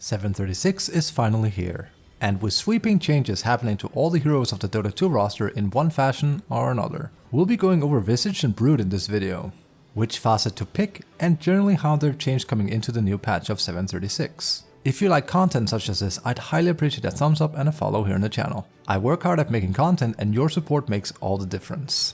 736 is finally here, and with sweeping changes happening to all the heroes of the Dota 2 roster in one fashion or another. We'll be going over Visage and Brood in this video, which facet to pick, and generally how they've changed coming into the new patch of 736. If you like content such as this, I'd highly appreciate a thumbs up and a follow here on the channel. I work hard at making content and your support makes all the difference.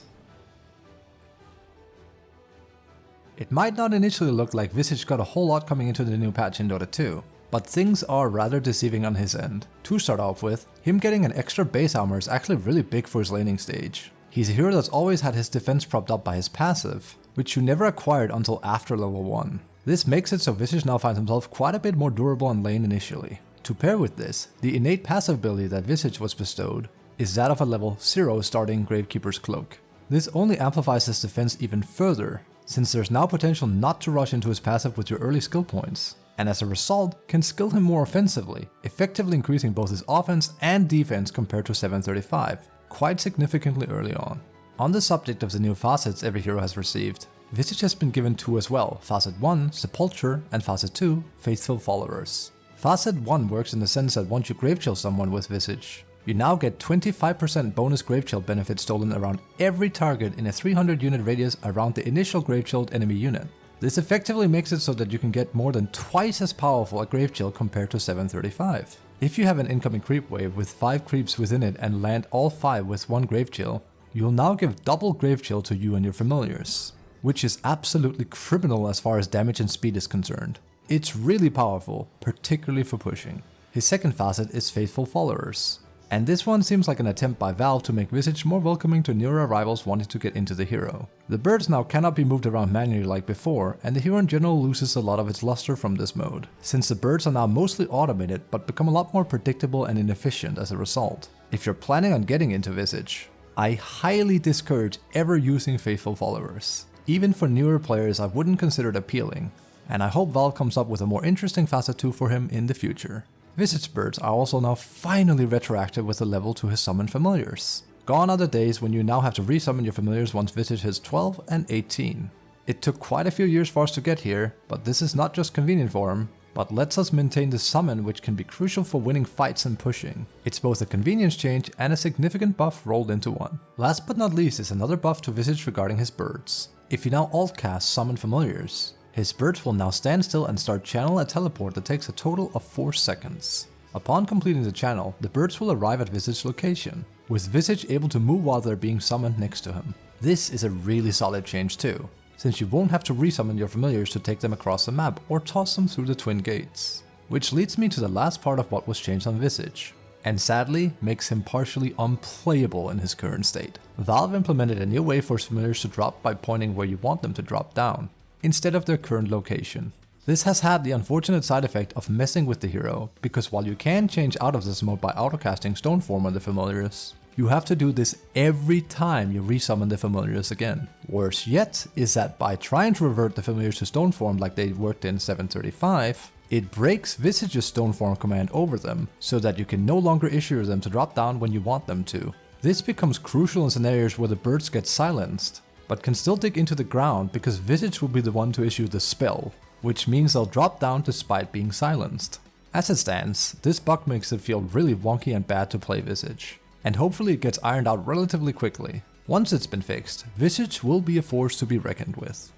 It might not initially look like Visage got a whole lot coming into the new patch in Dota 2, but things are rather deceiving on his end. To start off with, him getting an extra base armor is actually really big for his laning stage. He's a hero that's always had his defense propped up by his passive, which you never acquired until after level 1. This makes it so Visage now finds himself quite a bit more durable on lane initially. To pair with this, the innate passive ability that Visage was bestowed is that of a level 0 starting Gravekeeper's Cloak. This only amplifies his defense even further, since there's now potential not to rush into his passive with your early skill points, and as a result can skill him more offensively, effectively increasing both his offense and defense compared to 735, quite significantly early on. On the subject of the new facets every hero has received, Visage has been given two as well, Facet 1, Sepulture, and Facet 2, Faithful Followers. Facet 1 works in the sense that once you Gravechill someone with Visage, you now get 25% bonus Gravechill benefit stolen around every target in a 300 unit radius around the initial Gravechilled enemy unit. This effectively makes it so that you can get more than twice as powerful a Gravechill compared to 735. If you have an incoming creep wave with 5 creeps within it and land all 5 with one Gravechill, you'll now give double Gravechill to you and your familiars, which is absolutely criminal as far as damage and speed is concerned. It's really powerful, particularly for pushing. His second facet is Faithful Followers, and this one seems like an attempt by Valve to make Visage more welcoming to newer arrivals wanting to get into the hero. The birds now cannot be moved around manually like before, and the hero in general loses a lot of its luster from this mode, since the birds are now mostly automated but become a lot more predictable and inefficient as a result. If you're planning on getting into Visage, I highly discourage ever using Faithful Followers. Even for newer players, I wouldn't consider it appealing, and I hope Valve comes up with a more interesting facet 2 for him in the future. Visage birds are also now finally retroactive with the level to his summoned familiars. Gone are the days when you now have to resummon your familiars once Visage hits 12 and 18. It took quite a few years for us to get here, but this is not just convenient for him, but lets us maintain the summon, which can be crucial for winning fights and pushing. It's both a convenience change and a significant buff rolled into one. Last but not least is another buff to Visage regarding his birds. If you now alt cast Summon Familiars, his birds will now stand still and start channel a teleport that takes a total of 4 seconds. Upon completing the channel, the birds will arrive at Visage's location, with Visage able to move while they're being summoned next to him. This is a really solid change too, since you won't have to resummon your familiars to take them across the map or toss them through the twin gates. Which leads me to the last part of what was changed on Visage, and sadly makes him partially unplayable in his current state. Valve implemented a new way for his familiars to drop by pointing where you want them to drop down, instead of their current location. This has had the unfortunate side effect of messing with the hero, because while you can change out of this mode by autocasting Stoneform on the familiars, you have to do this every time you resummon the familiars again. Worse yet is that by trying to revert the familiars to Stoneform like they worked in 735, it breaks Visage's Stoneform command over them, so that you can no longer issue them to drop down when you want them to. This becomes crucial in scenarios where the birds get silenced, but can still dig into the ground because Visage will be the one to issue the spell, which means they'll drop down despite being silenced. As it stands, this bug makes it feel really wonky and bad to play Visage, and hopefully it gets ironed out relatively quickly. Once it's been fixed, Visage will be a force to be reckoned with.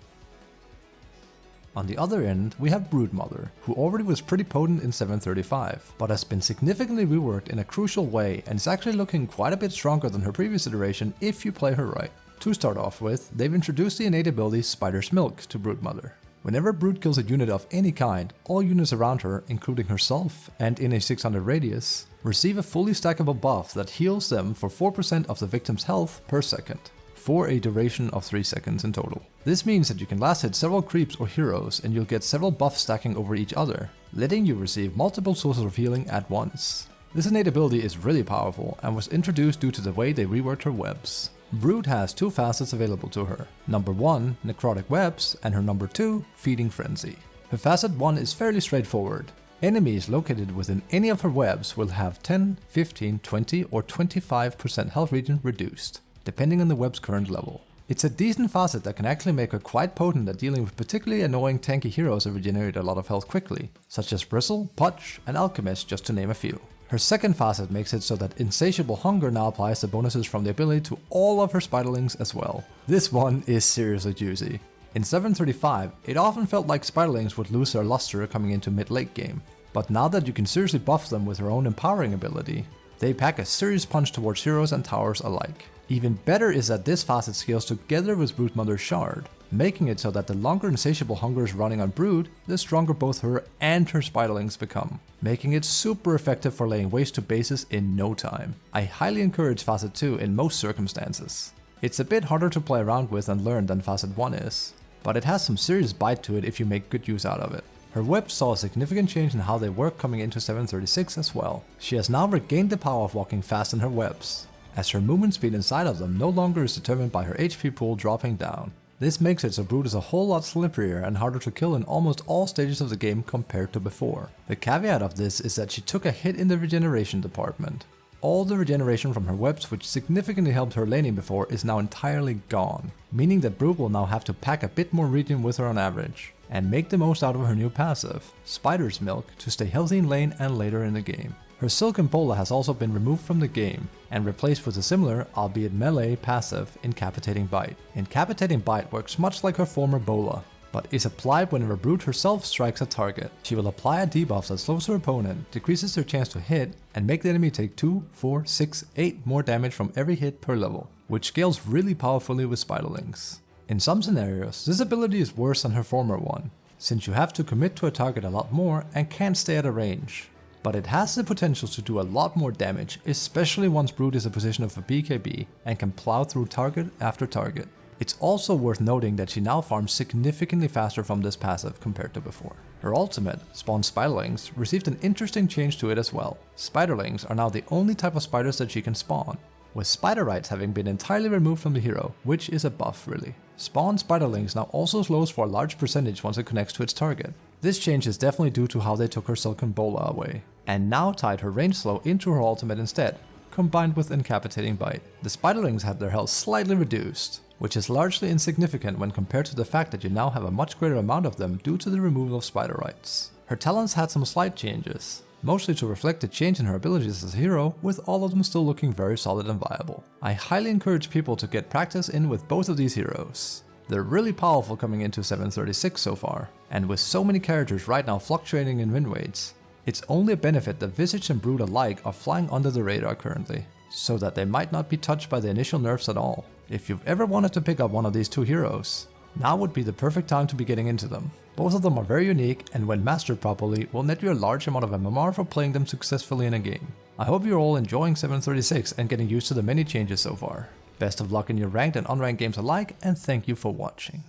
On the other end, we have Broodmother, who already was pretty potent in 735, but has been significantly reworked in a crucial way and is actually looking quite a bit stronger than her previous iteration if you play her right. To start off with, they've introduced the innate ability Spider's Milk to Broodmother. Whenever Brood kills a unit of any kind, all units around her, including herself and in a 600 radius, receive a fully stackable buff that heals them for 4% of the victim's health per second, for a duration of 3 seconds in total. This means that you can last hit several creeps or heroes and you'll get several buffs stacking over each other, letting you receive multiple sources of healing at once. This innate ability is really powerful and was introduced due to the way they reworked her webs. Brood has 2 facets available to her, number 1, Necrotic Webs, and her number 2, Feeding Frenzy. Her facet 1 is fairly straightforward. Enemies located within any of her webs will have 10, 15, 20 or 25% health regen reduced, depending on the web's current level. It's a decent facet that can actually make her quite potent at dealing with particularly annoying tanky heroes that regenerate a lot of health quickly, such as Bristle, Pudge, and Alchemist, just to name a few. Her second facet makes it so that Insatiable Hunger now applies the bonuses from the ability to all of her Spiderlings as well. This one is seriously juicy. In 735, it often felt like Spiderlings would lose their luster coming into mid-late game, but now that you can seriously buff them with her own empowering ability, they pack a serious punch towards heroes and towers alike. Even better is that this facet scales together with Broodmother's Shard, making it so that the longer Insatiable Hunger is running on Brood, the stronger both her and her Spiderlings become, making it super effective for laying waste to bases in no time. I highly encourage Facet 2 in most circumstances. It's a bit harder to play around with and learn than Facet 1 is, but it has some serious bite to it if you make good use out of it. Her webs saw a significant change in how they work coming into 736 as well. She has now regained the power of walking fast in her webs, as her movement speed inside of them no longer is determined by her HP pool dropping down. This makes it so Brood is a whole lot slipperier and harder to kill in almost all stages of the game compared to before. The caveat of this is that she took a hit in the regeneration department. All the regeneration from her webs, which significantly helped her laning before, is now entirely gone, meaning that Brood will now have to pack a bit more regen with her on average, and make the most out of her new passive, Spider's Milk, to stay healthy in lane and later in the game. Her Silken Bola has also been removed from the game and replaced with a similar, albeit melee, passive, Incapitating Bite. Incapitating Bite works much like her former Bola, but is applied whenever Brood herself strikes a target. She will apply a debuff that slows her opponent, decreases their chance to hit, and make the enemy take 2, 4, 6, 8 more damage from every hit per level, which scales really powerfully with Spiderlings. In some scenarios, this ability is worse than her former one, since you have to commit to a target a lot more and can't stay at a range. But it has the potential to do a lot more damage, especially once Brood is in a position of a BKB and can plow through target after target. It's also worth noting that she now farms significantly faster from this passive compared to before. Her ultimate, Spawn Spiderlings, received an interesting change to it as well. Spiderlings are now the only type of spiders that she can spawn, with spider rights having been entirely removed from the hero, which is a buff really. Spawn Spiderlings now also slows for a large percentage once it connects to its target. This change is definitely due to how they took her Silken Bola away, and now tied her range slow into her ultimate instead, combined with Incapitating Bite. The Spiderlings had their health slightly reduced, which is largely insignificant when compared to the fact that you now have a much greater amount of them due to the removal of spider rights. Her talents had some slight changes, mostly to reflect the change in her abilities as a hero, with all of them still looking very solid and viable. I highly encourage people to get practice in with both of these heroes. They're really powerful coming into 736 so far, and with so many characters right now fluctuating in win rates, it's only a benefit that Visage and Brood alike are flying under the radar currently, so that they might not be touched by the initial nerfs at all. If you've ever wanted to pick up one of these two heroes, now would be the perfect time to be getting into them. Both of them are very unique, and when mastered properly, will net you a large amount of MMR for playing them successfully in a game. I hope you're all enjoying 736 and getting used to the many changes so far. Best of luck in your ranked and unranked games alike, and thank you for watching.